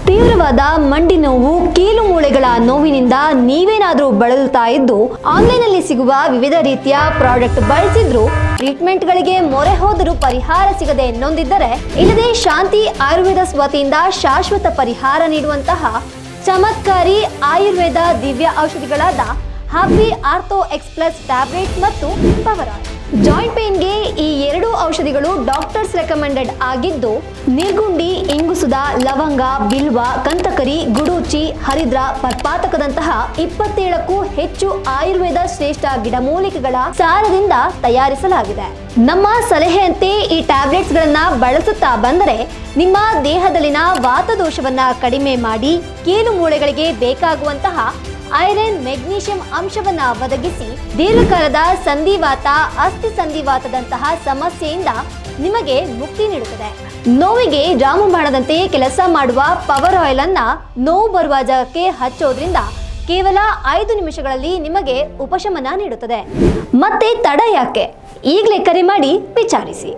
ತೀವ್ರವಾದ ಮಂಡಿ ನೋವು, ಕೀಲು ಮೂಳೆಗಳ ನೋವಿನಿಂದ ನೀವೇನಾದರೂ ಬಳಲುತ್ತಾ ಇದ್ದು ಆನ್ಲೈನ್ನಲ್ಲಿ ಸಿಗುವ ವಿವಿಧ ರೀತಿಯ ಪ್ರಾಡಕ್ಟ್ ಬಳಸಿದ್ರು ಟ್ರೀಟ್ಮೆಂಟ್ಗಳಿಗೆ ಮೊರೆ ಹೋದರೂ ಪರಿಹಾರ ಸಿಗದೆ ನೊಂದಿದ್ದರೆ, ಇಲ್ಲದೆ ಶಾಂತಿ ಆಯುರ್ವೇದಸ್ ವತಿಯಿಂದ ಶಾಶ್ವತ ಪರಿಹಾರ ನೀಡುವಂತಹ ಚಮತ್ಕಾರಿ ಆಯುರ್ವೇದ ದಿವ್ಯ ಔಷಧಿಗಳಾದ ಹ್ಯಾಪಿ ಆರ್ಥೋ ಎಕ್ಸ್ಪ್ರೆಸ್ ಟ್ಯಾಬ್ಲೆಟ್ ಮತ್ತು ಪವರ್ ಆಯಿಲ್. ಜಾಯಿಂಟ್ ಪೇನ್ಗೆ ಈ ಎರಡೂ ಔಷಧಿಗಳು ಡಾಕ್ಟರ್ಸ್ ರೆಕಮೆಂಡೆಡ್ ಆಗಿದ್ದು, ನಿರ್ಗುಂಡಿ, ಇಂಗುಸುದ, ಲವಂಗ, ಬಿಲ್ವ, ಕಂತಕರಿ, ಗುಡೂಚಿ, ಹರಿದ್ರ, ಪರ್ಪಾತಕದಂತಹ 27ಕ್ಕೂ ಹೆಚ್ಚು ಆಯುರ್ವೇದ ಶ್ರೇಷ್ಠ ಗಿಡಮೂಲಿಕೆಗಳ ಸಾರದಿಂದ ತಯಾರಿಸಲಾಗಿದೆ. ನಮ್ಮ ಸಲಹೆಯಂತೆ ಈ ಟ್ಯಾಬ್ಲೆಟ್ಸ್ ಗಳನ್ನ ಬಳಸುತ್ತಾ ಬಂದರೆ ನಿಮ್ಮ ದೇಹದಲ್ಲಿನ ವಾತದೋಷವನ್ನ ಕಡಿಮೆ ಮಾಡಿ ಕೀಲು ಮೂಳೆಗಳಿಗೆ ಬೇಕಾಗುವಂತಹ ಐರನ್, ಮೆಗ್ನೀಷಿಯಂ ಅಂಶವನ್ನ ಒದಗಿಸಿ ದೀರ್ಘಕಾಲದ ಸಂಧಿವಾತ, ಅಸ್ಥಿ ಸಂಧಿವಾತದಂತಹ ಸಮಸ್ಯೆಯಿಂದ ನಿಮಗೆ ಮುಕ್ತಿ ನೀಡುತ್ತದೆ. ನೋವಿಗೆ ರಾಮಬಾಣದಂತೆ ಕೆಲಸ ಮಾಡುವ ಪವರ್ ಆಯಿಲ್ ಅನ್ನ ನೋವು ಬರುವ ಜಾಗಕ್ಕೆ ಹಚ್ಚೋದ್ರಿಂದ ಕೇವಲ 5 ನಿಮಿಷಗಳಲ್ಲಿ ನಿಮಗೆ ಉಪಶಮನ ನೀಡುತ್ತದೆ. ಮತ್ತೆ ತಡ ಯಾಕೆ? ಈಗಲೇ ಕರೆ ಮಾಡಿ ವಿಚಾರಿಸಿ.